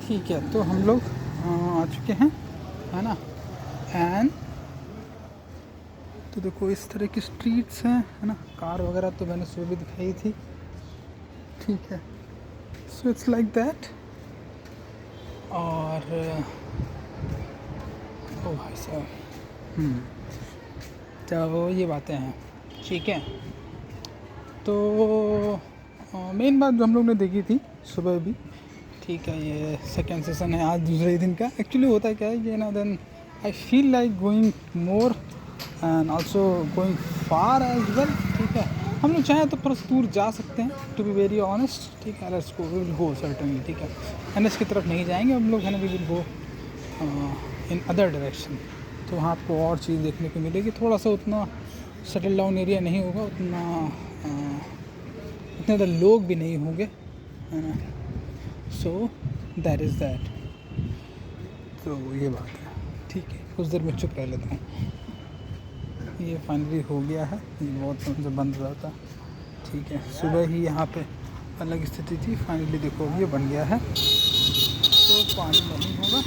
ठीक है, तो हम लोग आ चुके हैं, है ना। एंड तो देखो इस तरह की स्ट्रीट्स हैं, है ना। कार वगैरह तो मैंने सुबह भी दिखाई थी, ठीक है। So it's like that. और ओ भाई साहब, तो ये बातें हैं, ठीक है। तो मेन बात जो हम लोग ने देखी थी सुबह भी, ठीक है, ये सेकेंड सेशन है आज दूसरे दिन का। एक्चुअली होता क्या है ये ना, then I feel like going more and also going far as well, ठीक है। हम लोग चाहें तो थोड़ा दूर जा सकते हैं, टू बी वेरी ऑनेस्ट, ठीक है। Let's go, we will go certainly, ठीक है। एनएस की तरफ नहीं जाएंगे हम लोग, है ना। We will go in other direction, तो वहाँ आपको और चीज़ देखने को मिलेगी। थोड़ा सा उतना सेटल डाउन एरिया नहीं होगा, उतना उतने ज़्यादा लोग भी नहीं होंगे, है ना। So that is that. तो ये बात है, ठीक है। कुछ देर में चुप रह लेता हूँ। ये फाइनली हो गया है, ये बहुत समय से बंद रहा था, ठीक है। सुबह ही यहाँ पे अलग स्थिति थी, फाइनली देखो ये बन गया है, तो पानी नहीं होगा,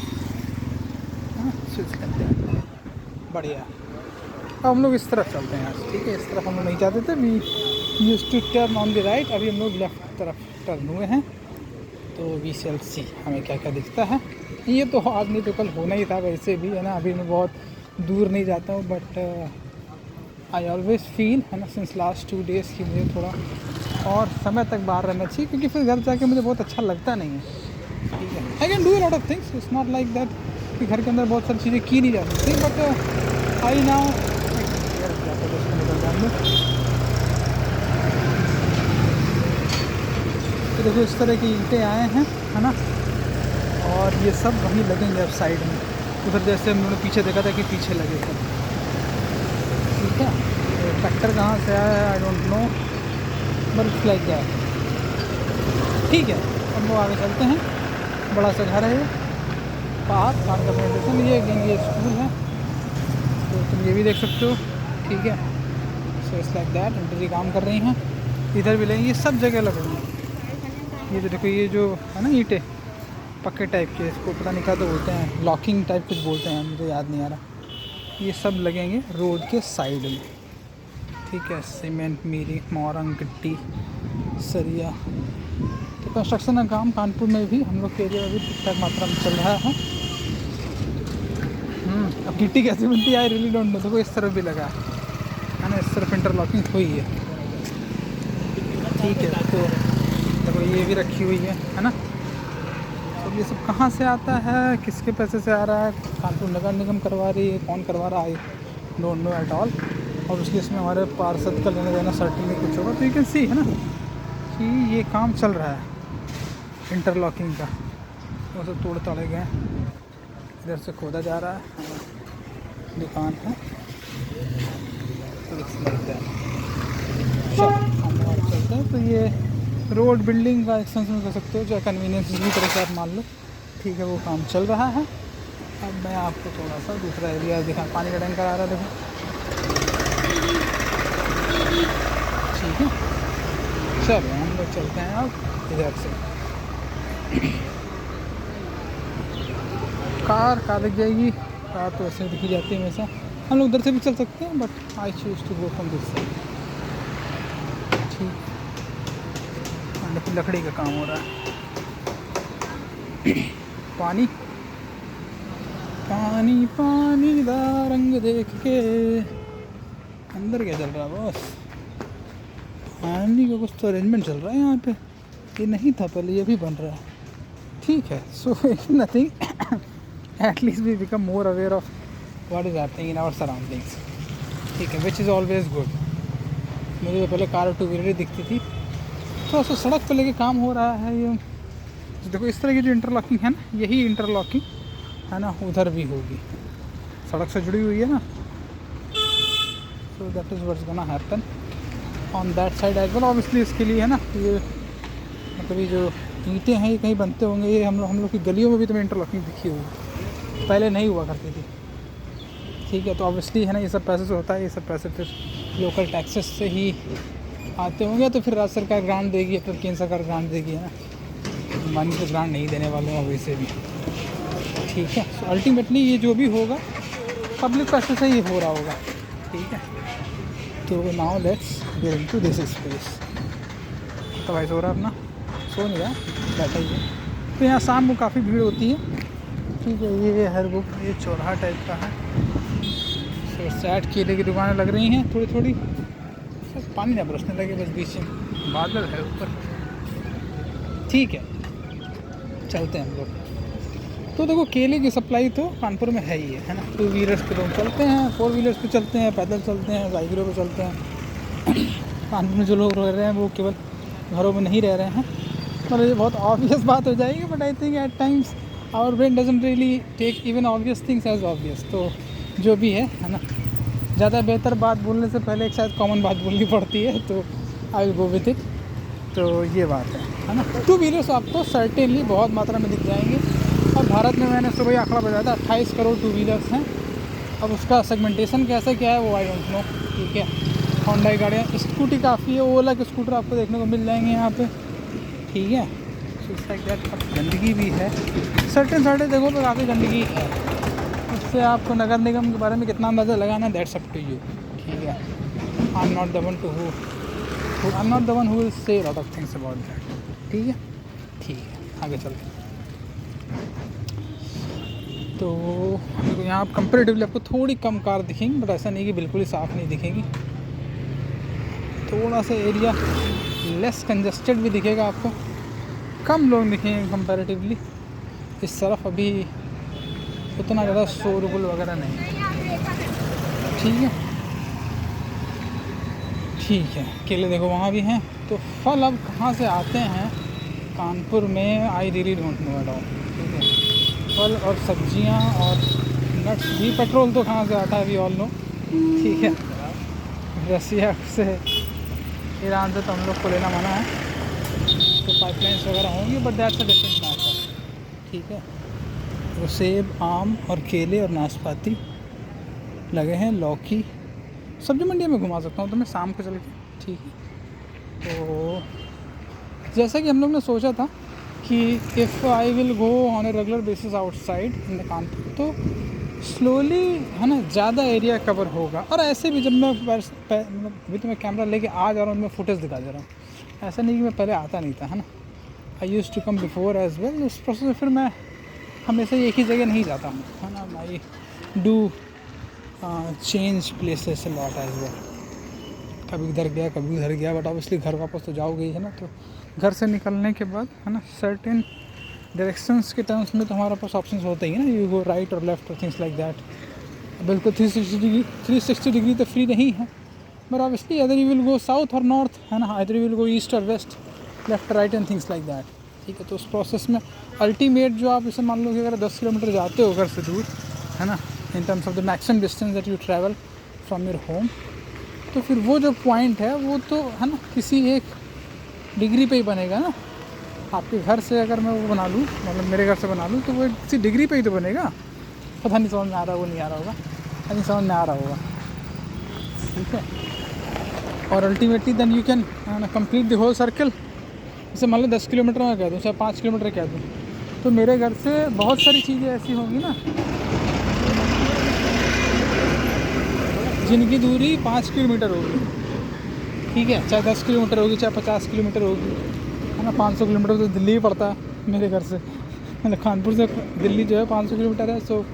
हाँ। स्विच करते हैं, बढ़िया। अब हम लोग इस तरफ चलते हैं आज, ठीक है। इस तरफ हम लोग नहीं जाते थे, we used to turn on the right, अभी हम लोग लेफ्ट तरफ टर्न हुए हैं। तो वी शैल सी हमें क्या क्या दिखता है। ये तो आज नहीं तो कल होना ही था वैसे भी, है ना। अभी मैं बहुत दूर नहीं जाता हूँ, बट आई ऑलवेज फील, है ना, सिंस लास्ट 2 डेज़ कि मुझे थोड़ा और समय तक बाहर रहना चाहिए, क्योंकि फिर घर जाके मुझे बहुत अच्छा लगता नहीं है, ठीक है। I can do a lot of things, it's not like that कि घर के अंदर बहुत सारी चीज़ें की नहीं जा सकती, बट आई नाउ तो देखो इस तरह की ईंटें आए हैं, है ना। और ये सब वहीं लगेंगे अब साइड में, उधर जैसे हम लोगों ने पीछे देखा था कि पीछे लगे थे, ठीक है। ट्रैक्टर कहाँ से आया है आई don't no, but it's like that, ठीक है। अब वो आगे चलते हैं। बड़ा सा घर है ये, पार्क का मेडिटेशन, ये स्कूल है, तो तुम ये भी देख सकते हो, ठीक है। So it's like that, entry काम कर रही हैं, इधर भी लेंगे, ये सब जगह लग रही हैं। ये तो देखो, ये जो है ना ईंटें पक्के टाइप के, इसको पता नहीं क्या तो बोलते हैं, लॉकिंग टाइप कुछ बोलते हैं, मुझे याद नहीं आ रहा। ये सब लगेंगे रोड के साइड में, ठीक है। सीमेंट, मीरी, मोरंग, गिट्टी, सरिया, तो कंस्ट्रक्शन का काम कानपुर में भी, हम लोग के एरिया में भी ठीक ठाक मात्रा में चल रहा है। अब गिट्टी कैसे बनती है आई रियली डोंट नो। देखो इस तरफ भी लगा है ना, इस तरफ इंटरलॉकिंग हुई है, ठीक है। तो देखो ये भी रखी हुई है ना। तो ये सब कहाँ से आता है, किसके पैसे से आ रहा है, कानपुर नगर निगम करवा रही है, कौन करवा रहा है, आई डोंट नो एट ऑल। और उसके इसमें हमारे पार्षद का लेना देना सर्टेनली कुछ होगा, तो यू कैन सी, है ना, कि ये काम चल रहा है इंटरलॉकिंग का। वो सब तोड़ ताड़े गए, इधर से खोदा जा रहा है, दुकान है, तो हम और चलते हैं। तो ये रोड बिल्डिंग का एक्सटेंशन कर सकते हो, चाहे कन्वीनियंस की तरह से आप मान लो, ठीक है। वो काम चल रहा है। अब मैं आपको थोड़ा सा दूसरा एरिया दिखा, पानी का टैंकर आ रहा है देखो, ठीक है। चलो हम लोग चलते हैं अब इधर से। कार दिख जाएगी, कार तो ऐसे दिखी जाती है हमेशा। हम लोग उधर से भी चल सकते हैं, but I choose to go from this side, ठीक। लकड़ी का काम हो रहा है। पानी पानी पानी दा रंग देख के, अंदर क्या चल रहा है बॉस? पानी का कुछ तो अरेंजमेंट चल रहा है यहाँ पे, ये नहीं था पहले, ये भी बन रहा है, ठीक है। So nothing, at least we become more aware of what is happening in our surroundings, ठीक है, विच इज़ ऑलवेज गुड। मुझे तो पहले कार 2 व्हीलर दिखती थी, थोड़ा सा सड़क पर लेके काम हो रहा है ये। देखो इस तरह की जो इंटरलॉकिंग है ना, यही इंटरलॉकिंग है ना, उधर भी होगी, सड़क से जुड़ी हुई है ना। So that is what's gonna happen on that side as well. Obviously इसके लिए है ना, ये मतलब ये जो ईंटें हैं ये कहीं बनते होंगे, ये हम लोग की गलियों में भी तुम्हें इंटरलॉकिंग दिखी होगी, पहले नहीं हुआ करती थी, ठीक है। तो ऑब्वियसली है ना, ये सब पैसे से होता है, ये सब पैसे फिर लोकल टैक्सेस से ही आते होंगे, तो फिर राज्य सरकार ग्रांट देगी या फिर केंद्र सरकार ग्रांट देगी, है ना। अंबानी को ग्रांट नहीं देने वाले हैं वैसे भी, ठीक है। सो अल्टीमेटली ये जो भी होगा पब्लिक पैसे से ही हो रहा होगा, ठीक है। तो now let's get into this space. तो भाई सो रहा अपना, सो नहीं रहा, बैठा ही है। तो यहाँ शाम को काफ़ी भीड़ होती है, ठीक है। ये हर बुक ये चौराहा टाइप का है। तो सैड केले की दुकानें लग रही हैं थोड़ी थोड़ी, पानी ना बरसने लगे बस, बीच में बादल है ऊपर, ठीक है। चलते हैं हम लोग। तो देखो केले की सप्लाई तो कानपुर में है ही है ना। 2 व्हीलर्स पे लोग चलते हैं, 4 व्हीलर्स पे चलते हैं, पैदल चलते हैं, साइकिलों पे चलते हैं। कानपुर में जो लोग रह रहे हैं वो केवल घरों में नहीं रह रहे हैं। मतलब ये बहुत ऑब्वियस बात हो जाएगी, but I think at times our brain doesn't really take even obvious things as obvious. तो जो भी है ना, ज़्यादा बेहतर बात बोलने से पहले एक शायद कॉमन बात बोलनी पड़ती है, तो I will go with it. तो ये बात है ना। 2 व्हीलर्स आपको सर्टेनली बहुत मात्रा में दिख जाएंगे। और भारत में मैंने सुबह ही आंकड़ा बताया था 28 करोड़ 2 व्हीलर्स हैं। अब उसका सेगमेंटेशन कैसे क्या है वो आई डोंट नो, ठीक है। होंडा की गाड़ियाँ, स्कूटी काफ़ी है, ओला के स्कूटर आपको देखने को मिल जाएंगे यहाँ पे, ठीक है। गंदगी भी है सर्टेन जगहों पर, काफ़ी गंदगी है। उससे आपको नगर निगम के बारे में कितना अंदाज़ा लगाना, दैट्स अप टू यू, ठीक है। I am not the one who will say lot of things about that, ठीक है। ठीक है, आगे चलते हैं। तो यहाँ आप कंपेरेटिवली आपको थोड़ी कम कार दिखेंगी, बट ऐसा नहीं कि बिल्कुल ही साफ़ नहीं दिखेगी। थोड़ा सा एरिया लेस कंजस्टेड भी दिखेगा आपको, कम लोग दिखेंगे कंपैरेटिवली। इस तरफ अभी उतना ज़्यादा शोरगुल वगैरह नहीं, ठीक है। ठीक है, केले देखो वहाँ भी हैं। तो फल अब कहाँ से आते हैं कानपुर में, आई really don't know at all, ठीक है। फल और सब्जियाँ और नट्स भी, पेट्रोल तो कहाँ से आता है वी ऑल नो, ठीक है। रसिया से, ईरान से तो हम लोग को लेना मना है, तो पाइपलाइंस वगैरह होंगी, but that's a different matter, ठीक है। तो सेब, आम और केले और नाशपाती लगे हैं, लौकी। सब्जी मंडी में घुमा सकता हूँ तो मैं शाम को चल के, ठीक है। तो जैसा कि हम लोग ने सोचा था कि if I will go on a regular basis outside in the Kanpur, तो स्लोली है ना ज़्यादा एरिया कवर होगा। और ऐसे भी जब मैं मतलब अभी तो मैं कैमरा लेके आ जा रहा हूँ, मैं फुटेज दिखा दे रहा हूँ, ऐसा नहीं कि मैं पहले आता नहीं था, है ना। I use to come before as well. उस प्रोसेस में फिर मैं हमेशा एक ही जगह नहीं जाता हूँ, है ना। I do change places a lot as well. कभी इधर गया, कभी उधर गया, बट ऑब्वियसली घर वापस तो जाओगे ही, है ना। तो घर से निकलने के बाद है ना, सर्टेन डायरेक्शंस के टर्म्स में तो हमारे पास ऑप्शंस होते ही हैं ना, यू गो राइट और लेफ्ट और थिंग्स लाइक दैट। बिल्कुल 360 डिग्री तो फ्री नहीं है, but obviously other you will go south और नॉर्थ, है ना, other you will go east और west, left right and things like that, ठीक है। तो उस प्रोसेस में अल्टीमेट जो आप इसे मान लो कि अगर 10 किलोमीटर जाते हो घर से दूर, है ना, इन terms of the maximum distance that you travel from your home, तो फिर वो जो पॉइंट है वो तो है ना किसी एक डिग्री पे ही बनेगा ना। आपके घर से अगर मैं वो बना लूँ, मतलब मेरे घर से बना लूँ, तो वो किसी डिग्री पे ही तो बनेगा। पता नहीं समझ में आ रहा, वो नहीं आ रहा होगा, नहीं समझ में आ रहा होगा, ठीक है। और ultimately then you can complete the whole circle. जैसे मान लो 10 किलोमीटर में कह दूँ, चाहे 5 किलोमीटर कह दूँ, तो मेरे घर से बहुत सारी चीज़ें ऐसी होंगी ना जिनकी दूरी 5 किलोमीटर होगी, ठीक है। चाहे 10 किलोमीटर होगी, चाहे 50 किलोमीटर होगी, है ना। 500 किलोमीटर तो दिल्ली ही पड़ता है मेरे घर से, मतलब कानपुर से दिल्ली जो है 500 किलोमीटर है। सो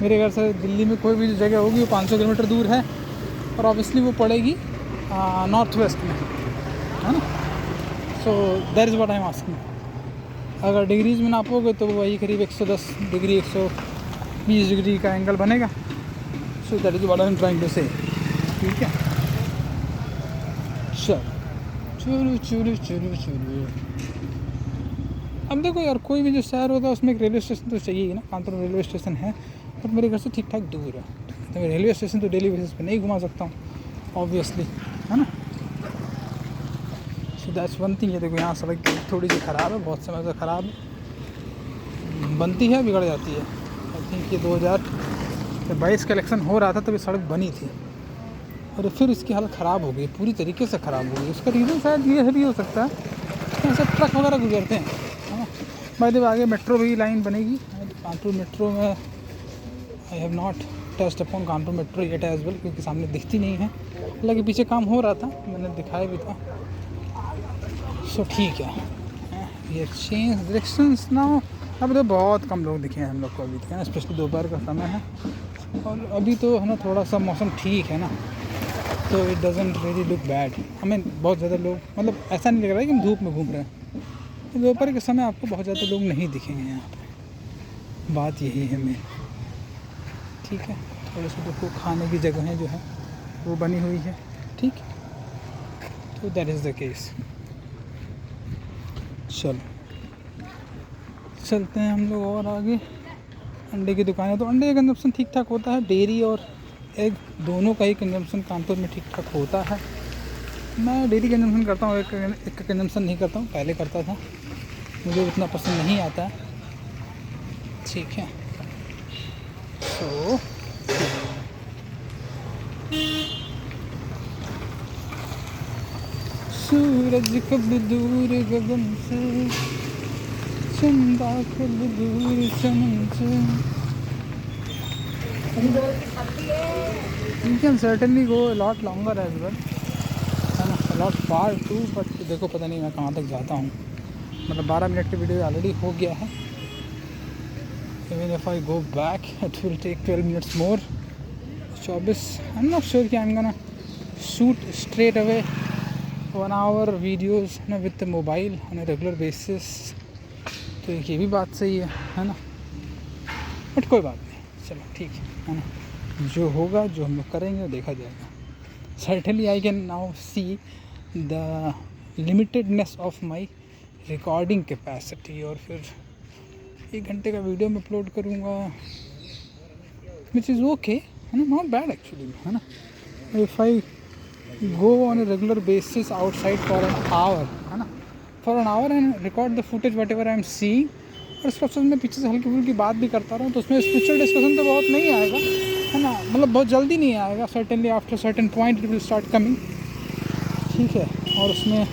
मेरे घर से दिल्ली में कोई भी जगह होगी वो 500 किलोमीटर दूर है, और ऑब्वियसली वो पड़ेगी नॉर्थ वेस्ट में, है ना। So that is what I am asking. अगर डिग्रीज में नापोगे तो वही करीब 110 डिग्री 120 डिग्री का एंगल बनेगा। So that is what I am trying to say, ठीक है। चलो चलो चलो चलो। अब देखो यार, कोई भी जो शहर होता है उसमें एक रेलवे स्टेशन तो चाहिए ही ना। कानपुर में रेलवे स्टेशन है, बट मेरे घर से ठीक ठाक दूर है, तो मैं रेलवे स्टेशन तो डेली बेसिस पे नहीं घुमा सकता हूँ ऑब्वियसली, है ना। So that's one thing. ये देखो यहाँ सड़क थोड़ी सी ख़राब है, बहुत समय से ख़राब बनती है, बिगड़ जाती है। आई थिंक ये 2022 का इलेक्शन हो रहा था तभी सड़क बनी थी, और फिर इसकी हालत ख़राब हो गई, पूरी तरीके से ख़राब हो गई। उसका रीज़न शायद ये भी हो सकता है, ऐसे ट्रक वगैरह गुजरते हैं, है ना, बाय द वे आगे मेट्रो भी लाइन बनेगी। कानपुर मेट्रो में I have not touched upon Kanpur metro yet as well, क्योंकि सामने दिखती नहीं है। हालांकि पीछे काम हो रहा था, मैंने दिखाया भी था। सो ठीक है, ये चेंज डायरेक्शंस नाउ। अब तो बहुत कम लोग दिखे हैं हम लोग को अभी तक, स्पेशली दोपहर का समय है और अभी तो है ना थोड़ा सा मौसम ठीक है ना, तो it doesn't really look bad. हमें बहुत ज़्यादा लोग, मतलब ऐसा नहीं लग रहा है कि हम धूप में घूम रहे हैं। तो दोपहर के समय आपको बहुत ज़्यादा लोग नहीं दिखेंगे यहाँ पे, बात यही है मेन। ठीक है, थोड़े से लोग को खाने की जगहें जो है वो बनी हुई है। ठीक, तो दैट इज़ द केस। चलो चलते हैं हम लोग और आगे। अंडे की दुकान है, तो अंडे का कंजप्शन ठीक ठाक होता है। डेयरी और एग दोनों का ही कंजम्पशन कानपुर में ठीक ठाक होता है। मैं डेयरी कंजम्पशन करता हूँ, एक का कंजम्पशन नहीं करता हूँ। पहले करता था, मुझे उतना पसंद नहीं आता है। ठीक है, तो सूरज कब दूर गगन से, चंदा कब दूर चमन से। You can certainly go a lot longer as well, है ना, a lot far too, but देखो पता नहीं मैं कहाँ तक जाता हूँ। मतलब 12 मिनट की वीडियो ऑलरेडी हो गया है। Even if I go back, it will take 12 minutes more. 24, I'm not sure कि I'm gonna shoot straight away 1 hour videos ना with the mobile on a regular basis। तो ये भी बात सही है ना, बट कोई बात नहीं, चलो ठीक है ना। जो होगा, जो हम लोग करेंगे वो देखा जाएगा। Certainly I can now see the limitedness of my recording capacity. और फिर 1 घंटे का वीडियो में अपलोड करूँगा, विच इज़ ओके, है ना, नॉट बैड एक्चुअली, है ना। If I go on a regular basis outside for an hour, है ना, for an hour and record the footage what ever I am seeing, और इसके ऑप्शन में पीछे से हल्की फुल्की बात भी करता रहूँ, तो उसमें स्पिरिचुअल डिस्कशन तो बहुत नहीं आएगा, है ना, मतलब बहुत जल्दी नहीं आएगा। Certainly after certain point it will start coming. ठीक है, और उसमें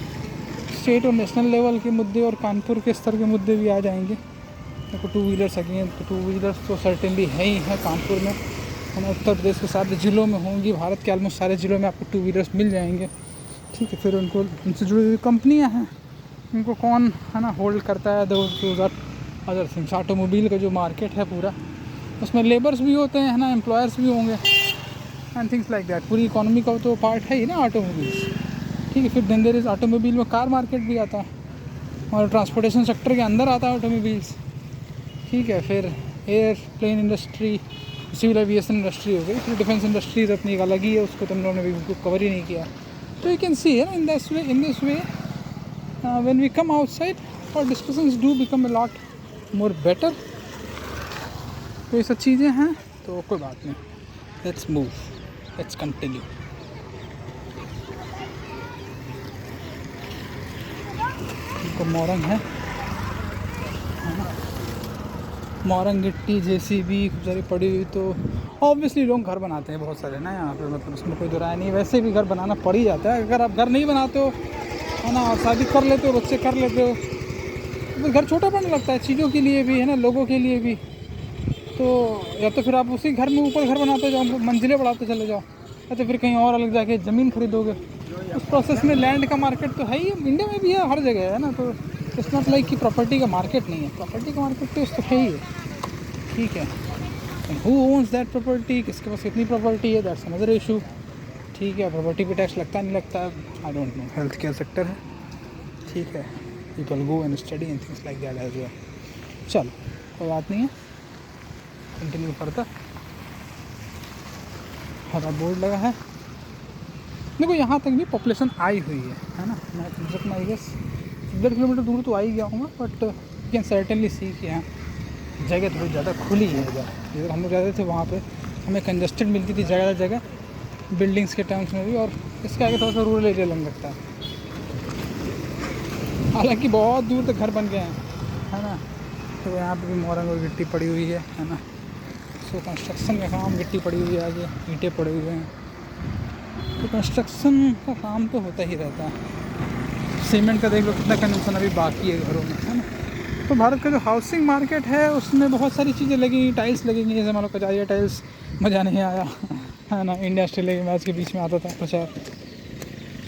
स्टेट और नेशनल लेवल के मुद्दे और कानपुर के स्तर के मुद्दे भी आ जाएंगे। देखो 2 व्हीलर्स अगेन, तो 2 व्हीलर्स तो सर्टेनली है ही है कानपुर में, है ना। उत्तर प्रदेश के सारे ज़िलों में होंगी, भारत के ऑलमोस्ट सारे ज़िलों में आपको 2 व्हीलर्स मिल जाएंगे। ठीक है, फिर उनको, उनसे जुड़ी हुई कंपनियाँ हैं, उनको कौन, है ना, होल्ड करता है, दो अदर थिंग्स। ऑटोमोबाइल का जो मार्केट है पूरा, उसमें लेबर्स भी होते हैं, है ना, एम्प्लॉयर्स भी होंगे एंड थिंग्स लाइक दैट। पूरी इकोनॉमी का तो पार्ट है ही ना ऑटोमोबाइल्स। ठीक है, फिर देन देयर इज़ ऑटोमोबाइल में कार मार्केट भी आता है, और ट्रांसपोर्टेशन सेक्टर के अंदर आता है ऑटोमोबाइल्स। ठीक है, फिर airplane industry, civil aviation industry हो गई, फिर डिफेंस इंडस्ट्रीज अपनी एक अलग ही है, उसको तुम लोगों ने भी बिल्कुल कवर ही नहीं किया। तो यू कैन सी, है ना, in this way when we come outside और discussions do become a lot more better. तो ये सब चीज़ें हैं, तो कोई बात नहीं, लेट्स मूव, लेट्स कंटिन्यू। इनको मोरंग है ना, मोरंग, गिट्टी, जेसीबी खूब सारी पड़ी हुई। तो ऑब्वियसली लोग घर बनाते हैं बहुत सारे ना यहाँ पे, मतलब इसमें कोई दो राय नहीं। वैसे भी घर बनाना पड़ ही जाता है, अगर आप घर नहीं बनाते हो, है ना, और शादी कर लेते हो, बच्चे कर लेते हो, तो घर छोटा पड़ने लगता है चीज़ों के लिए भी, है ना, लोगों के लिए भी। तो या तो फिर आप उसी घर में ऊपर घर बनाते जाओ, मंजिलें बढ़ाते चले जाओ, या तो फिर कहीं और अलग जाके ज़मीन खरीदोगे। उस प्रोसेस में लैंड का मार्केट तो है ही, इंडिया में भी है, हर जगह है ना। तो इट्स नॉट लाइक कि प्रॉपर्टी का मार्केट नहीं है, प्रॉपर्टी का मार्केट तो इस तो है ही है। ठीक है, हु ओन्स दैट प्रॉपर्टी, किसके पास कितनी प्रॉपर्टी है, दैट्स अनदर इशू। ठीक है, प्रॉपर्टी पे टैक्स लगता नहीं लगता, I don't know, health care sector है। ठीक है, people go and study and things like that as well. चलो कोई बात नहीं है, कंटिन्यू करता। हरा बोर्ड लगा है, देखो यहाँ तक भी पॉपुलेशन आई हुई है ना। मैं कम से कम आई गेस 1.5 किलोमीटर दूर तो आ ही गया हूँ, बट यू कैन सर्टेनली सी कि यहाँ जगह थोड़ी ज़्यादा खुली है। इधर हम लोग जाते थे, वहाँ पे हमें कंजस्टेड मिलती थी जगह जगह, बिल्डिंग्स के टर्म्स में भी, और इसके आगे थोड़ा सा रूरल एरिया लगने लगता है। हालांकि बहुत दूर तक घर बन गए हैं, है ना। तो यहाँ पे भी मोरंग और गिट्टी पड़ी हुई है ना। सो कंस्ट्रक्शन का काम, गिट्टी पड़ी हुई है, आगे ईंटें पड़े हुए हैं। तो कंस्ट्रक्शन का काम तो होता ही रहता है। सीमेंट का देख लो कितना कंजम्पशन अभी बाकी है घरों में, है ना। तो भारत का जो हाउसिंग मार्केट है उसमें बहुत सारी चीज़ें लगेंगी, टाइल्स लगेंगी, जैसे मान लो कचारिया टाइल्स, मज़ा नहीं आया है ना, इंडिया ऑस्ट्रेलिया के मैच के बीच में आता था प्रचार।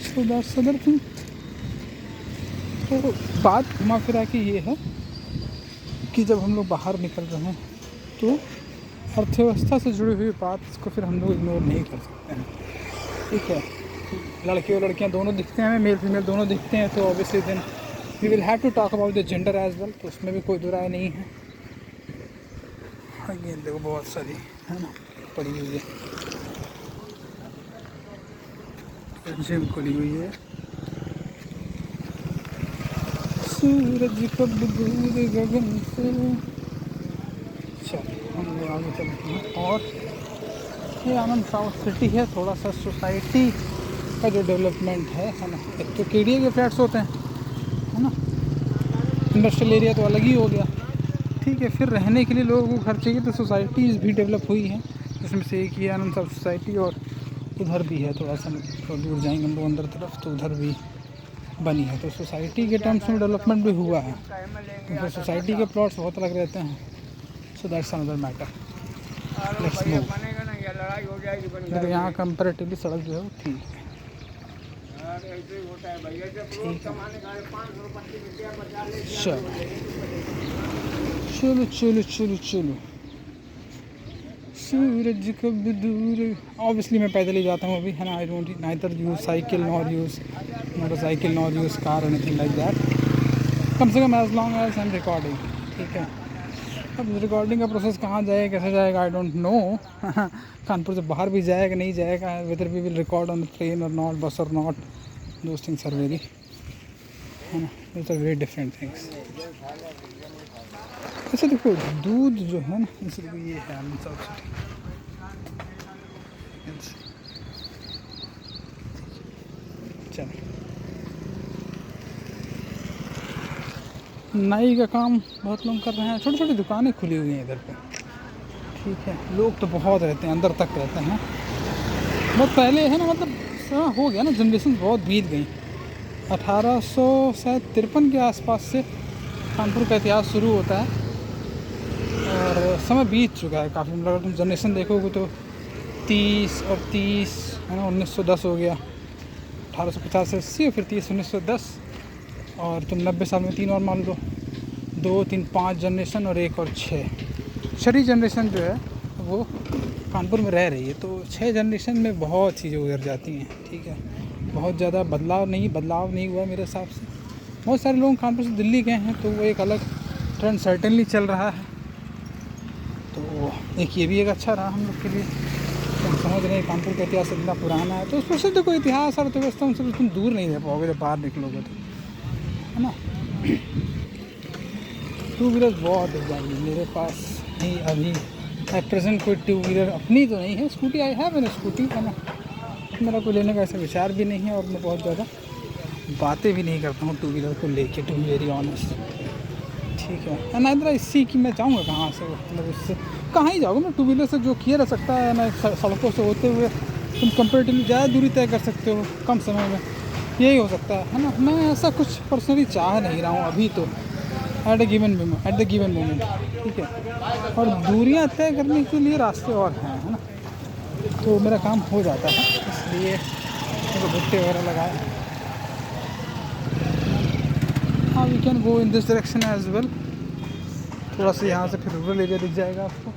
So that's other thing. तो बात घुमा फिरा के ये है कि जब हम लोग बाहर निकल रहे हैं तो अर्थव्यवस्था से जुड़ी हुई बात को फिर हम लोग इग्नोर नहीं कर सकते हैं, ठीक है। लड़के और लड़कियां दोनों दिखते हैं हमें, मेल फीमेल दोनों दिखते हैं, तो obviously then we will have to talk about the gender as well, तो उसमें भी कोई दो राय नहीं है। अगेन देखो बहुत सारी है ना पड़ी हुई है, जिम खुली हुई है, सूरज कब दूर गगन से। चलो हम लोग आगे चलते हैं। और ये आनंद साउथ सिटी है, थोड़ा सा सोसाइटी का जो डेवलपमेंट है ना, एक तो केडीए के फ्लैट्स होते हैं है ना, इंडस्ट्रियल एरिया तो अलग ही हो गया, ठीक है। फिर रहने के लिए लोगों को घर चाहिए, तो सोसाइटीज़ भी डेवलप हुई हैं, जिसमें से एक ही आनंद साउथ सोसाइटी, और उधर भी है थोड़ा सा, थोड़ा दूर जाएंगे हम लोग अंदर तरफ तो उधर भी बनी है। तो सोसाइटी के टर्म्स में डेवलपमेंट भी हुआ है, क्योंकि सोसाइटी के प्लॉट्स बहुत अलग रहते हैं। So that's another matter. Let's move. देखो यहाँ कंपैरेटिवली सड़क जो है वो ठीक है, चलो चलो चलो चलो। सूरज कब दूर। ऑब्वियसली मैं पैदल ही जाता हूँ अभी है ना, I don't neither use cycle nor use motorcycle nor use car anything like that, कम से कम as long as I am recording, ठीक है। अब रिकॉर्डिंग का प्रोसेस कहाँ जाएगा कैसे जाएगा आई डोंट नो कानपुर से बाहर भी जाएगा नहीं जाएगा, whether we will record on the train or not, bus or not, those things are very है ना, those are very different things. अच्छा देखो दूध जो है ना, इसलिए ये है आनंद साउथ सिटी, चलो। नाई का काम बहुत लोग कर रहे हैं, छोटी छोटी दुकानें खुली हुई हैं इधर पे, ठीक है। लोग तो बहुत रहते हैं, अंदर तक रहते हैं, बहुत पहले है ना, मतलब हो गया ना, जनरेशन बहुत बीत गई। 1853 के आसपास से कानपुर का इतिहास शुरू होता है और समय बीत चुका है काफ़ी, मतलब तुम जनरेशन देखोगे तो 30 और 30 है ना, 1910 हो गया, 1850 से 80 और फिर 30 1910, और तुम 90 साल में 3 और मान लो, 2 3 5 जनरेशन और 1 और 6 जनरेशन जो है वो कानपुर में रह रही है। तो 6 जनरेशन में बहुत चीज़ें गुजर जाती हैं, ठीक है। बहुत ज़्यादा बदलाव नहीं हुआ मेरे हिसाब से। बहुत सारे लोग कानपुर से दिल्ली गए हैं, तो वो एक अलग ट्रेंड सर्टेनली चल रहा है, तो एक ये भी एक अच्छा रहा हम लोग के लिए। तुम समझ रहे हैं कानपुर का इतिहास इतना पुराना है, तो उसमें से देखो इतिहास और अर्थव्यवस्था उनसे तुम दूर नहीं रह पाओगे जब बाहर निकलोगे तो, है ना। 2 व्हीलर बहुत हो जाएगी मेरे पास नहीं अभी एट प्रेजेंट, कोई 2 व्हीलर अपनी तो नहीं है, स्कूटी आई है मैंने स्कूटी है ना, मेरा कोई लेने का ऐसा विचार भी नहीं है, और मैं बहुत ज़्यादा बातें भी नहीं करता हूँ 2 व्हीलर को लेके, टू बी वेरी ऑनेस्ट, ठीक है। एंड इधर इसी कि मैं जाऊँगा कहाँ से, मतलब इससे कहाँ ही जाऊँगा मैं, 2 व्हीलर से जो किया जा सकता है ना, सड़कों से होते हुए तुम कंपेरेटिवली ज़्यादा दूरी तय कर सकते हो कम समय में, यही हो सकता है ना। मैं ऐसा कुछ पर्सनली चाह नहीं रहा हूँ अभी तो, एट द गिवन मोमेंट, ठीक है। और दूरियाँ तय करने के लिए रास्ते और हैं, है ना, तो मेरा काम हो जाता है, इसलिए मेरे भुट्टे वगैरह लगाए। हाँ we can go in this direction as well, थोड़ा सा यहाँ से फिर रूरल एरिया दिख जाएगा आपको।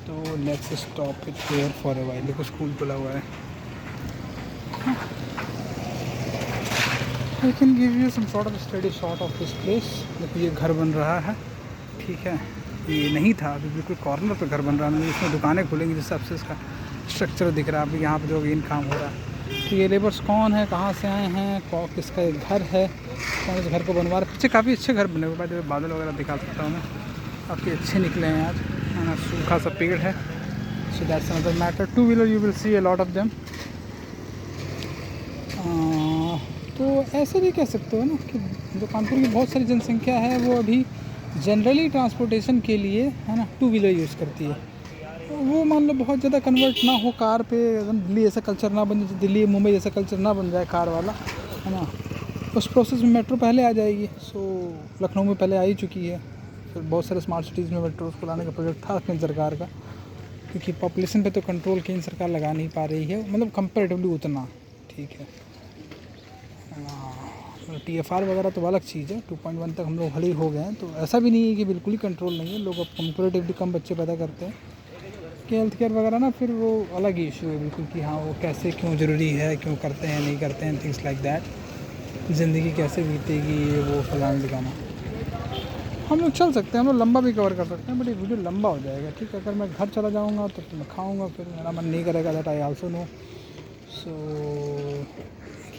तो let's stop it there for a while, देखो स्कूल खुला हुआ है। I can give you some sort of steady shot of this place. देखो ये घर बन रहा है, ठीक है, ये नहीं था अभी, बिल्कुल कॉर्नर पे घर बन रहा है, इसमें दुकानें खुलेंगी जिस हिसाब से इसका स्ट्रक्चर दिख रहा है अभी, यहाँ पे जो इन काम हो रहा है। तो ये लेबर्स कौन है, कहाँ से आए हैं, किसका एक घर है, कौन इस घर को बनवा रहा है। पीछे काफ़ी अच्छे घर बने हुए, बादल वगैरह दिखा सकता हूँ मैं, काफ़ी अच्छे निकले हैं आज, है ना, सूखा सा पेड़ है। So that's another matter. 2 wheeler you will see a lot of them. तो ऐसे भी कह सकते हो ना कि जो कानपुर की बहुत सारी जनसंख्या है वो अभी जनरली ट्रांसपोर्टेशन के लिए है ना 2 व्हीलर यूज़ करती है। तो वो मान लो बहुत ज़्यादा कन्वर्ट ना हो कार पे, एकदम दिल्ली ऐसा कल्चर ना बन जाए, दिल्ली मुंबई जैसा कल्चर ना बन जाए कार वाला, है ना। उस प्रोसेस में मेट्रो पहले आ जाएगी। सो लखनऊ में पहले आ ही चुकी है। फिर बहुत सारे स्मार्ट सिटीज़ में मेट्रो को लाने का प्रोजेक्ट था केंद्र सरकार का, क्योंकि पॉपुलेशन पे तो कंट्रोल केंद्र सरकार लगा नहीं पा रही है, मतलब कंपेरेटिवली उतना। ठीक है, TFR वगैरह तो अलग चीज़ है। 2.1 तक हम लोग भले ही हो गए हैं, तो ऐसा भी नहीं है कि बिल्कुल ही कंट्रोल नहीं है। लोग अब कंपेरेटिवली कम बच्चे पैदा करते हैं कि हेल्थ केयर वगैरह ना, फिर वो अलग ही इशू है बिल्कुल कि हाँ वो कैसे क्यों ज़रूरी है, क्यों करते हैं नहीं करते हैं, थिंग्स लाइक दैट। ज़िंदगी कैसे बीतेगी ये वो फलाना दिखाना। हम लोग चल सकते हैं, हम लोग लंबा भी कवर कर सकते हैं, बट ये वीडियो लंबा हो जाएगा। ठीक है, अगर मैं घर चला जाऊँगा तो मैं खाऊँगा, फिर मेरा मन नहीं करेगा, दैट आई आल्सो नो। सो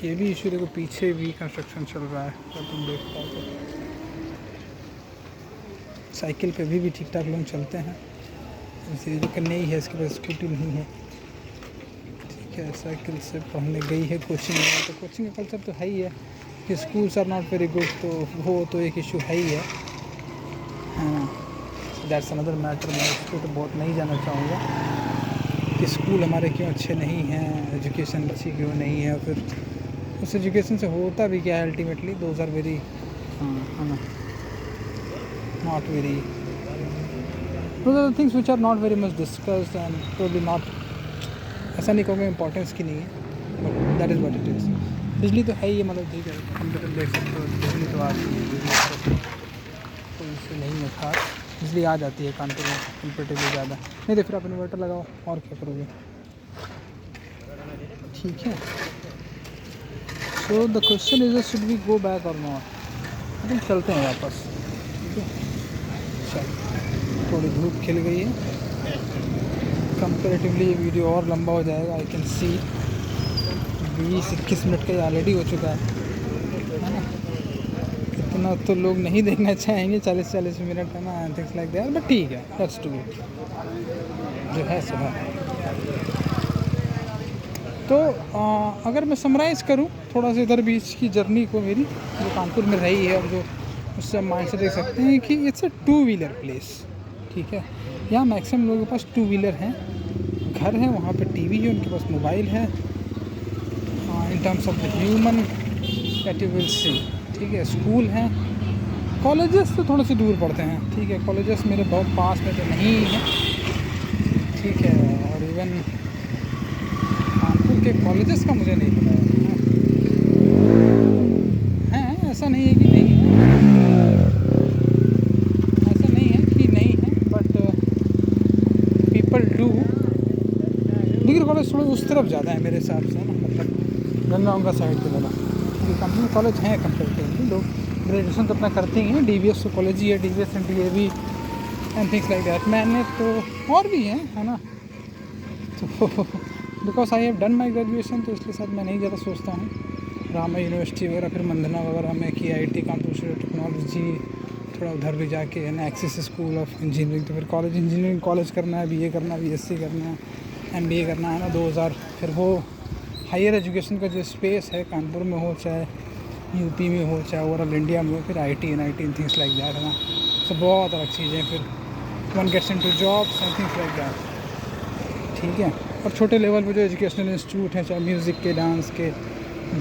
ये भी इशू देखो, पीछे भी कंस्ट्रक्शन चल रहा है, तो तुम देख पाओ तो साइकिल पे भी ठीक ठाक लोग चलते हैं। इसी जो नहीं है, इसके पास स्कूटी नहीं है। ठीक है, साइकिल से पढ़ने गई है कोचिंग में, तो कोचिंग का कल्चर तो है ही है कि schools are not very good, तो वो तो एक इशू है ही है। हाँ, दैट्स अनदर मैटर। मैं इसको तो बहुत नहीं जाना चाहूँगा कि स्कूल हमारे क्यों अच्छे नहीं हैं, एजुकेशन अच्छी क्यों नहीं है, फिर उस एजुकेशन से होता भी क्या है अल्टीमेटली। दोज आर वेरी, है ना, not very, those are things which are not very much discussed and probably not, ऐसा नहीं कहूँगा इम्पोर्टेंस की नहीं है, but that is what it is. बिजली तो है ही, मतलब ठीक है, कंप्यूटर देख सकते हो, बिजली तो आती है, बिजली कोई इशू नहीं है खास, बिजली आ जाती है कानपुर में कंपेरेटिवली ज़्यादा। नहीं तो फिर आप इन्वर्टर लगाओ, और क्या करोगे। ठीक है, so the question is should we go back or not. I think चलते हैं वापस। ठीक है, चल थोड़ी धूप खिल गई है, कंपेरेटिवली ये वीडियो और लंबा हो जाएगा। आई कैन सी 20-21 मिनट का ऑलरेडी हो चुका है ना। इतना तो लोग नहीं देखना चाहेंगे, 40-40 मिनट, है ना, थिंग्स लाइक दैट, बट ठीक है, लेट्स डू इट, जो है सो है। तो अगर मैं समराइज़ करूँ थोड़ा सा इधर बीच की जर्नी को मेरी, जो कानपुर में रही है, और जो उससे माइंड से देख सकते हैं कि इट्स अ 2 व्हीलर प्लेस। ठीक है, यहाँ मैक्सिमम लोगों के पास 2 व्हीलर हैं, घर है, वहाँ पे टीवी है, उनके पास मोबाइल है। इन terms of the human that you will see. ठीक है, स्कूल हैं, कॉलेजेस तो थोड़े से दूर पड़ते हैं। ठीक है, कॉलेजेस मेरे बहुत पास में तो नहीं है। ठीक है, और इवन कानपुर के कॉलेजेस का मुझे नहीं पता है, ऐसा नहीं है कि नहीं है, ऐसा नहीं है कि नहीं है, but people do. Degree college थोड़ा उस तरफ ज़्यादा है मेरे हिसाब से, ना, मतलब गंगा साइड की तरफ। क्योंकि कंपनी कॉलेज हैं कंपेरेटिवली, लोग ग्रेजुएशन तो अपना करते ही हैं, DVS तो कॉलेज ही है, DVS and DAV and things like that. मैंने तो और भी हैं, है ना, तो because I have done my graduation, तो इसके साथ मैं नहीं ज़्यादा सोचता हूँ। रामा यूनिवर्सिटी वगैरह, फिर मंदना वगैरह में की, IIT कानपुर से टेक्नोलॉजी, थोड़ा उधर भी जाके, है ना, एक्सिस स्कूल ऑफ इंजीनियरिंग, तो फिर कॉलेज इंजीनियरिंग कॉलेज करना है, BA करना है, BSc करना है, MBA करना है ना, 2000। फिर वो हायर एजुकेशन का जो स्पेस है कानपुर में हो, चाहे UP में हो, चाहे ओवरऑल इंडिया में हो, फिर IT थिंग्स लाइक दैट, है ना, सब बहुत अलग चीज़ें। फिर one gets into jobs and things like that. ठीक है, और छोटे लेवल पे जो एजुकेशनल इंस्टीट्यूट हैं, चाहे म्यूज़िक के, डांस के,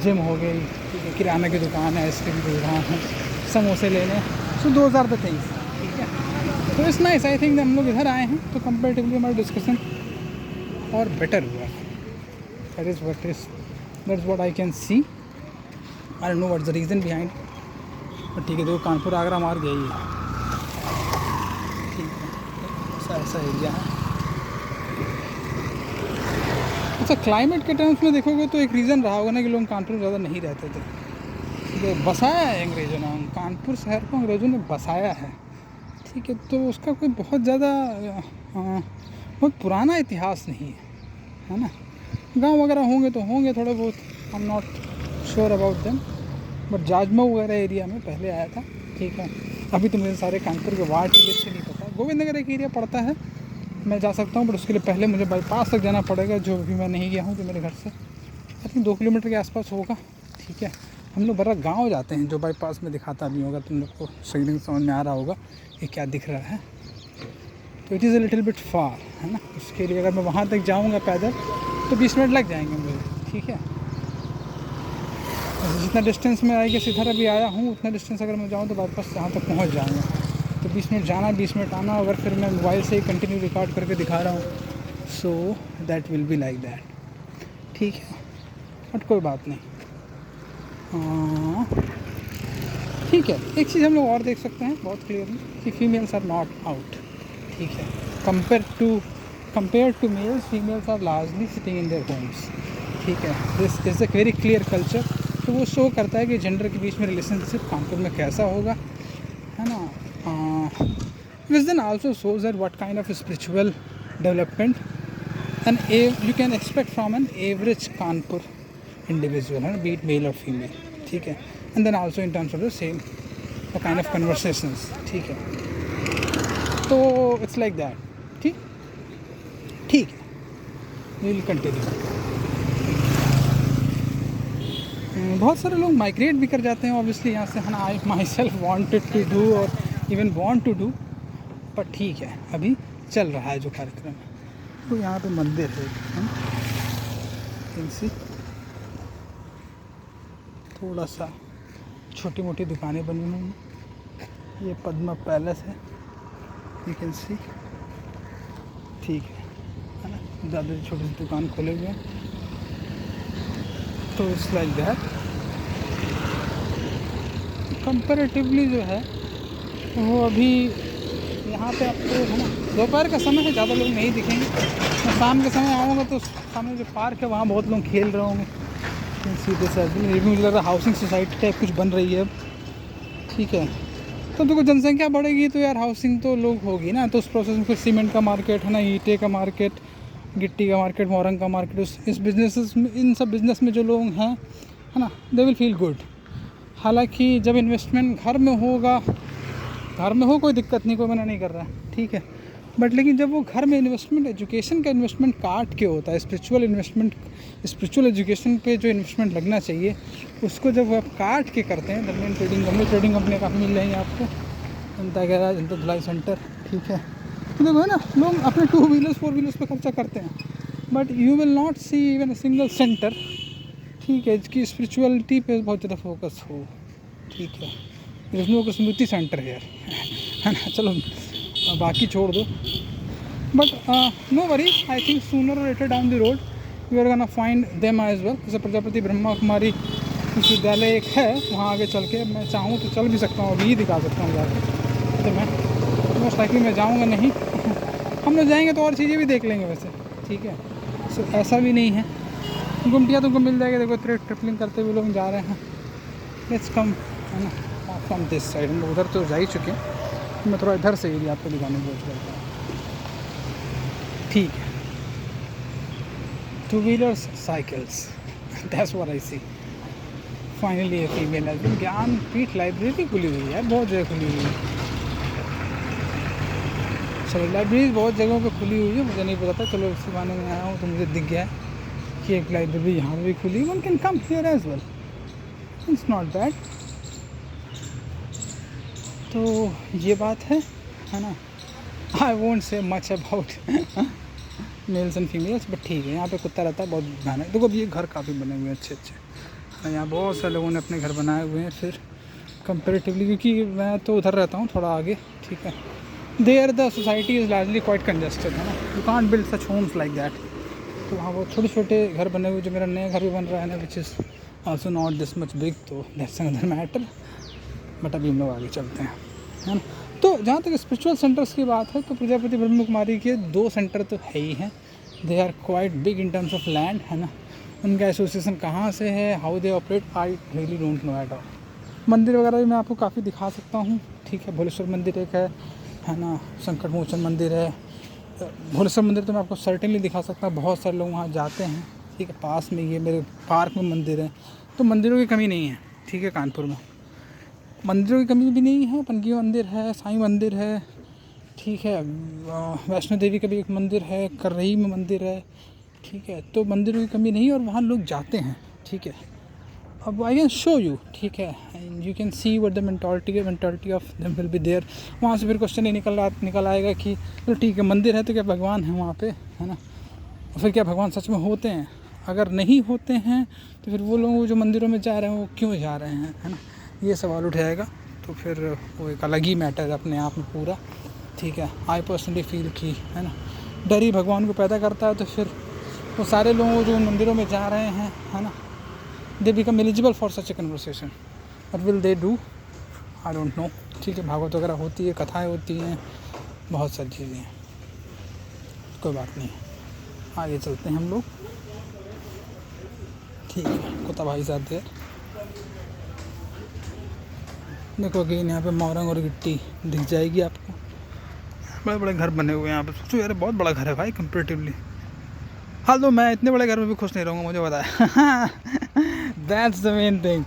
जिम हो गई, ठीक है, किराना की दुकान है, आइसक्रीम की दुकान है, समोसे लेने, सो 2000 द थिंग्स। ठीक है, तो इट्स नाइस। आई थिंक हम लोग इधर आए हैं तो कंपेरेटिवली हमारा डिस्कशन और बेटर हुआ। That's what I can see. I don't know what's the reason behind, but ठीक है, देखो कानपुर आगरा मार गया ही है। ठीक है, ऐसा एरिया है। अच्छा, क्लाइमेट के टर्म्स में देखोगे तो एक रीज़न रहा होगा ना कि लोग कानपुर में ज़्यादा नहीं रहते थे। ठीक है, बसाया है अंग्रेज़ों ने, कानपुर शहर को अंग्रेज़ों ने बसाया है। ठीक है, तो उसका कोई बहुत ज़्यादा बहुत पुराना इतिहास नहीं है ना। गांव वगैरह होंगे तो होंगे थोड़े बहुत, I am not sure about them, but Jajmau वगैरह एरिया में पहले आया था। ठीक है, अभी तो मुझे सारे कानपुर के वार्ड की लिस्ट से नहीं पता। गोविंद नगर एक एरिया पड़ता है, मैं जा सकता हूँ, बट उसके लिए पहले मुझे बाईपास तक जाना पड़ेगा, जो भी मैं नहीं गया हूँ, जो मेरे घर से आई थिंक 2 किलोमीटर के आसपास होगा। ठीक है, हम लोग बड़ा गांव जाते हैं, जो बाईपास में दिखाता भी होगा, तुम लोग को सही समझ में आ रहा होगा ये क्या दिख रहा है। तो it is a little bit far, है ना। उसके लिए अगर मैं वहाँ तक जाऊँगा पैदल तो 20 मिनट लग जाएंगे मुझे। ठीक है, जितना डिस्टेंस में आई गेस इधर अभी आया हूँ उतना डिस्टेंस अगर मैं जाऊँ तो वापस यहाँ तक पहुँच जाऊँगा। तो 20 मिनट जाना 20 मिनट आना, अगर फिर मैं मोबाइल से ही कंटिन्यू रिकॉर्ड करके दिखा रहा हूँ so that will be like that, ठीक है। बट कोई बात नहीं, ठीक है। एक चीज़ हम लोग और देख सकते हैं बहुत क्लियरली कि फीमेल्स आर नॉट आउट, ठीक है। Compare to males, females are largely sitting in their homes, ठीक है। This is a very clear culture. तो वो शो करता है कि जेंडर के बीच में रिलेशनशिप कानपुर में कैसा होगा, है ना। Which then also shows that what kind of spiritual development and you can expect from an average Kanpur individual, है ना, be it male or female, ठीक है। And then also in terms of the same kind of conversations, ठीक है। तो it's like that, ठीक ठीक है। We will continue. बहुत सारे लोग माइग्रेट भी कर जाते हैं ऑब्वियसली यहाँ से, है ना। I myself wanted to do और इवन वॉन्ट टू डू, पर ठीक है अभी चल रहा है जो कार्यक्रम है। तो यहाँ पे मंदिर है, इनसे थोड़ा सा छोटी मोटी दुकानें बनी हुई हैं। ये पद्मा पैलेस है, यू कैन सी, ठीक है ना। ज़्यादा छोटी सी दुकान खोले हुए हैं। तो इट्स लाइक दैट। कंपैरेटिवली जो है वो अभी यहाँ पे आपको, है ना, दोपहर का समय है, ज़्यादा लोग नहीं दिखेंगे। मैं शाम के समय आऊँगा तो सामने जो पार्क है वहाँ बहुत लोग खेल रहे होंगे सीधे से। ये भी मुझे लग रहा है हाउसिंग सोसाइटी टाइप कुछ बन रही है अब, ठीक है। तो देखो जनसंख्या बढ़ेगी तो यार हाउसिंग तो लोग होगी ना, तो उस प्रोसेस में कुछ सीमेंट का मार्केट, है ना, ईंटे का मार्केट, गिट्टी का मार्केट, मोरंग का मार्केट, इस बिजनेस में, इन सब बिज़नेस में जो लोग हैं, है ना, दे विल फील गुड। हालांकि जब इन्वेस्टमेंट घर में होगा, घर में हो कोई दिक्कत नहीं, कोई मना नहीं कर रहा है, ठीक है। बट लेकिन जब वो घर में इन्वेस्टमेंट, एजुकेशन का इन्वेस्टमेंट काट के होता है, स्पिरिचुअल इन्वेस्टमेंट, स्पिरिचुअल एजुकेशन पे जो इन्वेस्टमेंट लगना चाहिए उसको जब आप काट के करते हैं, गवर्नमेंट ट्रेडिंग कंपनी काफ़ी मिल रही हैं आपको, जनता गैराज, जनता धुलाई सेंटर, ठीक है। तो देखो, है ना, लोग अपने 2 व्हीलर्स 4 व्हीलर्स पे खर्चा करते हैं, but you will not see even a single centre, ठीक है, इसकी स्पिरिचुअलिटी पे बहुत ज़्यादा फोकस हो, ठीक है। विष्णु को स्मृति सेंटर है है ना। चलो बाकी छोड़ दो, but no worry, I think sooner और later down the road we are gonna find them as well. जैसे प्रजापति ब्रह्मा कुमारी विश्वविद्यालय एक है, वहाँ आगे चल के मैं चाहूँ तो चल भी सकता हूँ, अभी ही दिखा सकता हूँ जाकर। तो मैं मोस्ट लाइकली मैं जाऊँगा नहीं हम लोग जाएंगे तो और चीज़ें भी देख लेंगे वैसे, ठीक है। सो ऐसा भी नहीं है, गुमटियाँ तुमको मिल जाएगी। देखो ट्रिपलिंग करते हुए लोग जा रहे हैं। लेट्स कम, है ना, फ्रॉम दिस साइड। हम लोग उधर तो जा ही चुके हैं, मैं थोड़ा इधर से एरिया आपको दिखाने की कोशिश करता हूँ, ठीक है। 2 wheelers, cycles, that's what I see. Finally a female है। ज्ञानपीठ लाइब्रेरी खुली हुई है, बहुत जगह खुली हुई है। चलो लाइब्रेरी बहुत जगहों पे खुली हुई है, मुझे नहीं पता था। चलो इसी बहाने में आया हूँ तो मुझे दिख गया है कि एक लाइब्रेरी यहाँ भी खुली है। One can come here as well, it's not bad. तो ये बात है ना। I won't say much about males and females, but ठीक है, यहाँ पे कुत्ता रहता है बहुत भयानक। देखो अभी ये घर काफ़ी बने हुए हैं अच्छे अच्छे, यहाँ बहुत सारे लोगों ने अपने घर बनाए हुए हैं। फिर कंपेरेटिवली, क्योंकि मैं तो उधर रहता हूँ थोड़ा आगे, ठीक है, there the society is largely quite congested, है ना। You can't build such homes like that. तो वहाँ वो छोटे छोटे घर बने हुए, जो मेरा नया घर भी बन रहा है ना, which is also not this much big, तो दैट्स अनदर मैटर। बट अभी हम लोग आगे चलते हैं, है ना। तो जहाँ तक स्पिरिचुअल सेंटर्स की बात है, तो प्रजापति ब्रह्म कुमारी के 2 सेंटर तो है ही हैं। They are quite big in terms of land, है ना। उनका एसोसिएशन कहाँ से है, how they operate, I really don't know at all. मंदिर वगैरह भी मैं आपको काफ़ी दिखा सकता हूँ, ठीक है। भोलेश्वर मंदिर एक है ना, संकट मोचन मंदिर है। भोलेश्वर मंदिर तो मैं आपको सर्टेनली दिखा सकता हूँ, बहुत सारे लोग वहाँ जाते हैं, ठीक है। पास में ये मेरे पार्क में मंदिर है, तो मंदिरों की कमी नहीं है, ठीक है। कानपुर में मंदिरों की कमी भी नहीं है। पनकी मंदिर है, साईं मंदिर है, ठीक है। वैष्णो देवी का भी एक मंदिर है, कररही में मंदिर है, ठीक है। तो मंदिरों की कमी नहीं है और वहाँ लोग जाते हैं, ठीक है। अब आई कैन शो यू, ठीक है, and you can see what the mentality of them will be there. वहाँ से फिर क्वेश्चन ये निकल आएगा कि तो ठीक है, मंदिर है तो क्या भगवान है वहाँ पे, है ना। फिर क्या भगवान सच में होते हैं? अगर नहीं होते हैं तो फिर वो लोग जो मंदिरों में जा रहे हैं वो क्यों जा रहे हैं, है ना, ये सवाल उठ जाएगा। तो फिर वो एक अलग ही मैटर है अपने आप में पूरा, ठीक है। आई पर्सनली फील की, है ना, डर ही भगवान को पैदा करता है। तो फिर वो सारे लोग जो उन मंदिरों में जा रहे हैं, है ना, they become eligible for such A conversation, but will they do, I don't no, ठीक है। भागवत वगैरह होती है, कथाएँ होती हैं, बहुत सारी चीज़ें हैं, कोई बात नहीं, आगे चलते हैं हम लोग, ठीक है। कुत्ता भाई साहब देर देखो अगेन यहाँ पे मोरंग और गिट्टी दिख जाएगी आपको। बड़े बड़े घर बने हुए हैं यहाँ पे, सोचो यार बहुत बड़ा घर है भाई कंपेरेटिवली। हाल तो मैं इतने बड़े घर में भी खुश नहीं रहूँगा, मुझे पता है। That's the main thing.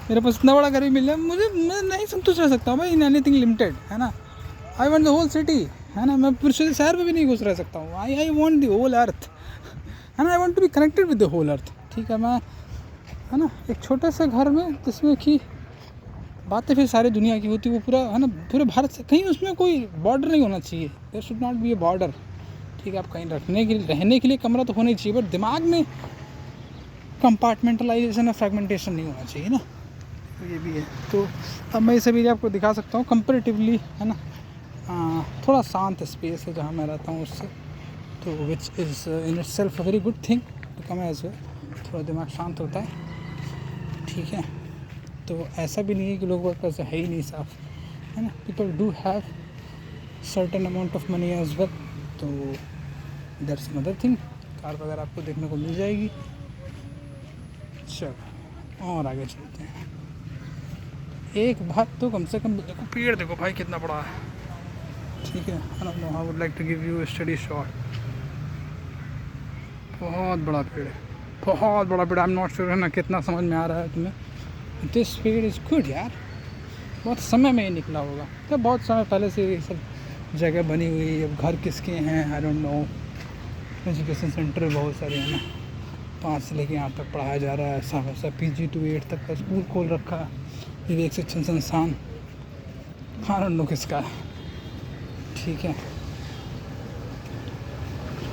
मेरे पास इतना बड़ा घर भी मिल जाए मैं नहीं संतुष्ट रह सकता हूँ भाई इन एनीथिंग लिमिटेड, है ना। I want the whole city, है ना, मैं पूरे शहर में भी नहीं घुस रह सकता हूँ। I want the whole earth, है ना, I want to be connected with the whole earth, ठीक है। मैं, है ना, एक छोटे से घर में जिसमें कि बातें फिर सारी दुनिया की होती, वो पूरा, है ना, पूरे भारत से, कहीं उसमें कोई बॉर्डर नहीं होना चाहिए, there should not be a border, ठीक है। आप कहीं रहने के लिए कमरा तो होना ही चाहिए, बट दिमाग में कंपार्टमेंटलाइजेशन और फ्रेगमेंटेशन नहीं होना चाहिए ना, तो ये भी है। तो अब मैं इसे भी आपको दिखा सकता हूँ कंपेरेटिवली, है ना, थोड़ा शांत स्पेस है जहाँ मैं रहता हूँ उससे, तो which is in itself a very good thing to come as well, थोड़ा दिमाग शांत होता है, ठीक है। तो ऐसा भी नहीं है कि लोगों के पास है ही नहीं साफ, है ना, people do have certain amount of money as well, तो दैट्स अनदर थिंग। कार वगैरह आपको देखने को मिल जाएगी। चलो और आगे चलते हैं। एक बात तो कम से कम देखो, पेड़ देखो भाई कितना बड़ा है, ठीक है। I would like to give you steady shot, बहुत बड़ा पेड़ है, बहुत बड़ा पेड़। आई एम नॉट श्योर है ना कितना समझ में आ रहा है तुम्हें। दिस पेड़ इज़ गुड यार, बहुत समय में ही निकला होगा, तो बहुत समय पहले से ये सब जगह बनी हुई है। अब घर किसके हैं आई डोंट नो। एजुकेशन सेंटर बहुत सारे हैं ना, 5 से लेके 8 तक पढ़ाया जा रहा है, ऐसा वैसा PG to 8 तक का स्कूल खोल रखा है, विवेक शिक्षण संस्थान, आई डोंट नो किसका है, ठीक है।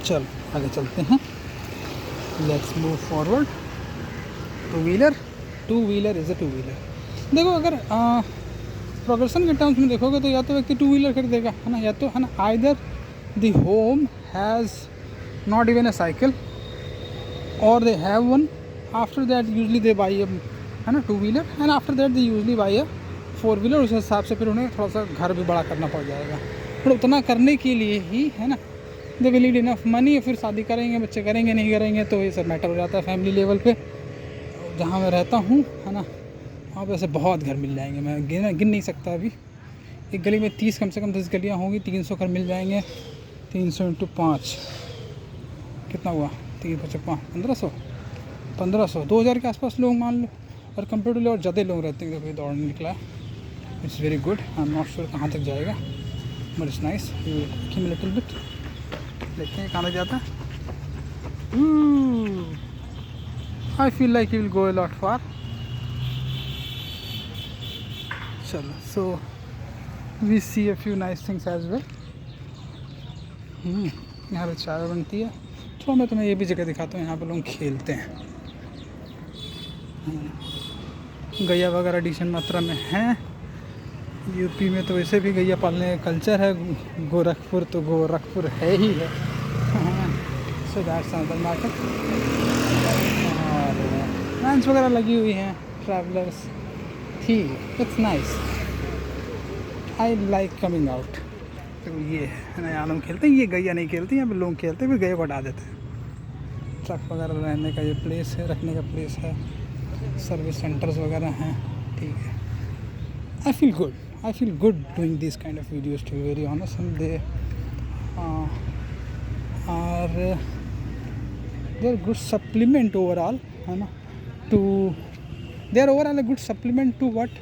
चल आगे चलते हैं, let's move forward. Two wheeler is a two wheeler. देखो अगर प्रोग्रेशन के टर्म्स में देखोगे तो या तो व्यक्ति 2 व्हीलर खरीदेगा, है ना, या तो, है ना, either the home has not even a cycle और they have one, after that usually they buy a, है ना, 2 wheeler, and after that they usually buy a 4 wheeler. उस हिसाब से फिर उन्हें थोड़ा सा घर भी बड़ा करना पड़ जाएगा, फिर उतना करने के लिए ही, है ना, they will need enough money. फिर शादी करेंगे, बच्चे करेंगे, नहीं करेंगे, तो ये सब मैटर हो जाता है फैमिली लेवल पे। जहाँ मैं रहता हूँ, है ना, वहाँ पे ऐसे बहुत घर मिल जाएंगे, मैं गिन नहीं सकता अभी। एक गली में 30 कम से कम 10 गलियाँ होंगी, 300 घर मिल जाएंगे। 300 × 5 कितना हुआ, 3 × 5 1500 2000 के आसपास लोग मान लो। और कंपेरेटिवली और ज़्यादा लोग रहते हैं। देखो दौड़ने निकला है, it's very good. I am not sure कहाँ तक जाएगा, but it's nice. Little bit देखते हैं कहाँ तक जाता है। I feel like you will go a lot far. चलो, so we see a few nice things as well. यहाँ पे चाय बनती है। थोड़ा मैं तुम्हें ये भी जगह दिखाता हूँ, यहाँ पे लोग खेलते हैं। गैया वगैरह डिसेंट मात्रा में हैं। यूपी में तो वैसे भी गैया पालने का कल्चर है। गोरखपुर तो गोरखपुर है ही है। So that's another matter. और वैन्स वगैरह लगी हुई हैं, ट्रैवलर्स, ठीक है, it's nice. I like coming out. तो ये है ना, यहाँ लोग खेलते हैं। ये गैया नहीं खेलती, यहाँ पे लोग खेलते हैं, फिर गैया को हटा देते हैं। ट्रक वगैरह रहने का ये प्लेस है, रखने का प्लेस है, सर्विस सेंटर्स वगैरह हैं, ठीक है। I feel good doing this kind of videos, to be very honest. And they are they are good supplement overall, है ना, to they are overall a good supplement to what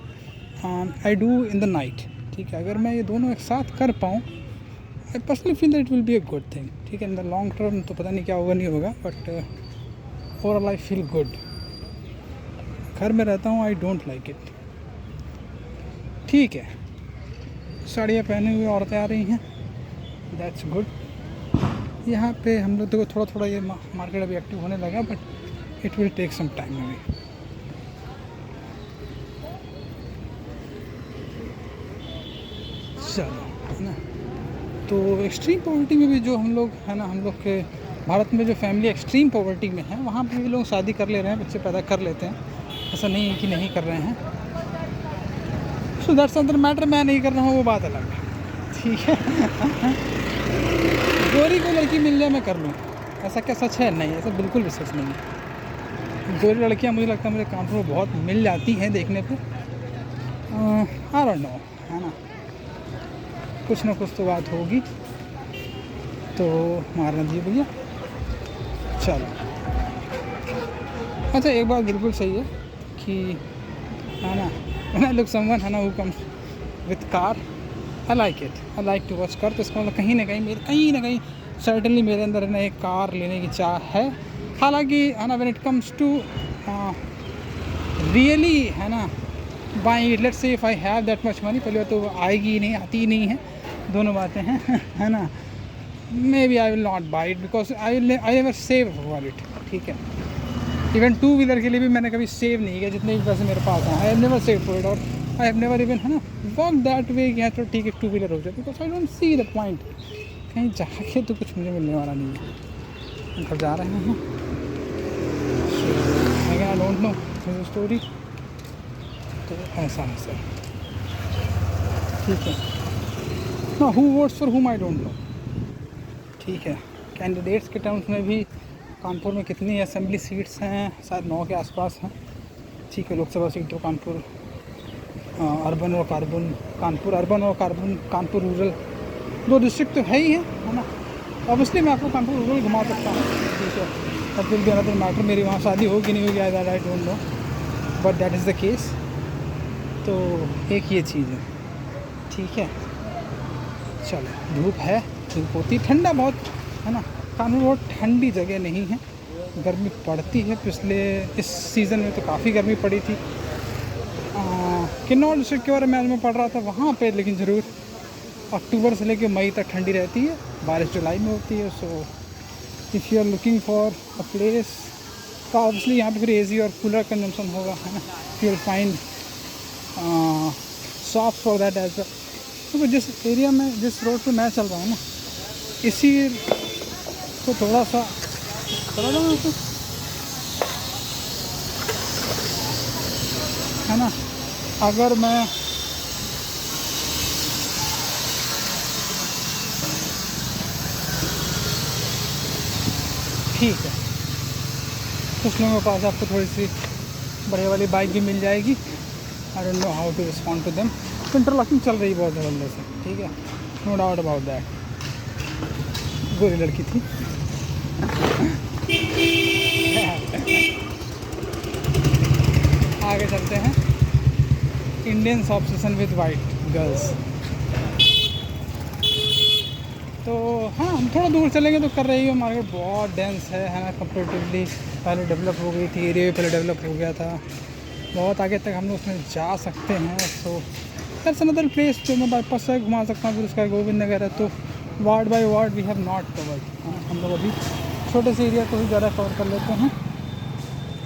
I do in the night, ठीक है। अगर मैं ये दोनों एक साथ कर पाऊँ, I personally feel that it will be a good thing, ठीक है। in the long term तो पता नहीं क्या होगा नहीं होगा, but overall I feel good। घर में रहता हूँ, I don't like it, ठीक है। साड़ियाँ पहने हुए औरतें आ रही हैं, that's good। यहाँ पे हम लोग देखो थोड़ा थोड़ा ये मार्केट अभी एक्टिव होने लगा, but it will take some time अभी। चलो, है ना। तो एक्सट्रीम पॉवर्टी में भी जो हम लोग, है ना, हम लोग के भारत में जो फैमिली एक्सट्रीम पॉवर्टी में है, वहाँ पे भी लोग शादी कर ले रहे हैं, बच्चे पैदा कर लेते हैं, ऐसा नहीं है कि नहीं कर रहे हैं। सो दैट्स अदर मैटर, मैं नहीं कर रहा हूँ वो बात अलग है, ठीक है। गोरी को लड़की मिल जाए मैं कर लूँ, ऐसा क्या सच है? नहीं, ऐसा बिल्कुल भी सच नहीं है। गोरी लड़कियाँ मुझे लगता है मुझे कानपुर में बहुत मिल जाती हैं देखने पे, आई डोंट नो, है ना, कुछ ना कुछ तो बात होगी, तो मारना चाहिए भैया। चलो, अच्छा एक बात बिल्कुल सही है कि, है ना, व्हेन आई लुक समवन, है ना, who comes with car, I like it, I like to watch car. तो इसका मतलब कहीं ना कहीं सर्टनली मेरे अंदर, है ना, एक कार लेने की चाह है। हालांकि, है ना, when it comes to really, है ना, buying it, let's say if I have that much money, पहले तो आएगी ही नहीं, आती ही नहीं है, दोनों बातें हैं, है ना। Maybe I will not buy it because I never save for it, ठीक है। इवन टू व्हीलर के लिए भी मैंने कभी सेव नहीं किया, जितने भी पैसे मेरे पास हैं, I have never save for it, और आई हैव नेवर इवन, है ना, वर्क दैट वे कि हाँ चलो ठीक है टू व्हीलर हो जाए, because I don't see the point. कहीं जाके तो कुछ मुझे मिलने वाला नहीं है, घर जा रहे हैं, again I don't no this story. तो ऐसा है सर, ठीक है ना। हु वोट्स फॉर हुम आई डोंट नो, ठीक है। कैंडिडेट्स के टर्म्स में भी कानपुर में कितनी असेंबली सीट्स हैं? शायद 9 के आसपास हैं, ठीक है। लोकसभा सीट तो कानपुर अर्बन और कानपुर अर्बन और कानपुर रूरल, 2 डिस्ट्रिक्ट तो है ही है ना। ऑब्वियसली मैं आपको कानपुर रूरल घुमा सकता हूँ, ठीक है, but will be another matter, मेरी वहाँ शादी होगी नहीं होगी, आई don't no, but that is the case. तो एक ये चीज़ है, ठीक है। चलो, धूप है, धूप होती, ठंडा बहुत, है ना। कानपुर बहुत ठंडी जगह नहीं है, गर्मी पड़ती है, पिछले इस सीज़न में तो काफ़ी गर्मी पड़ी थी। किन्नौर डिस्ट्रिक्ट के बारे में आज मैं पढ़ रहा था वहाँ पे, लेकिन ज़रूर अक्टूबर से लेकर मई तक ठंडी रहती है, बारिश जुलाई में होती है। So if you are looking for a place, तो ऑब्वियसली यहाँ पे फिर एसी और कूलर कंजम्पशन होगा, है ना। You will find shops for that as well. तो जिस एरिया में, जिस रोड पे मैं चल रहा हूँ ना, इसी को थोड़ा सा है ना, अगर मैं ठीक है, कुछ लोगों के पास आपको थोड़ी सी बड़े वाली बाइक भी मिल जाएगी, I don't know how to respond to them. Interlocking चल रही है बहुत ज़बरदस्त है, ठीक है, नो डाउट अबाउट दैट। गोरी लड़की थी। आगे चलते हैं, Indians obsession with white girls. तो हाँ, हम थोड़ा दूर चलेंगे तो कर रही हो, मार्केट बहुत डेंस है ना, कंपेरेटिवली पहले डेवलप हो गई थी, एरिया पहले डेवलप हो गया था, बहुत आगे तक हम लोग उसमें जा सकते हैं। सो दैट्स अनदर प्लेस जो मैं बाईपास से घुमा सकता हूँ, फिर उसका गोविंद नगर है। तो ward by ward we have not covered, हम लोग अभी छोटे से एरिया को ही ज़्यादा कवर कर लेते हैं।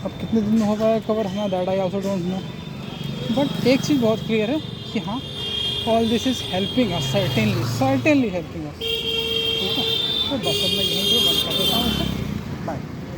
अब कितने दिन में हो पाएगा कवर, हमें that I also don't know, but एक चीज़ बहुत क्लियर है कि हाँ, all this is helping us, certainly helping us, ठीक है। तो बस अब मैं यहीं पे बंद कर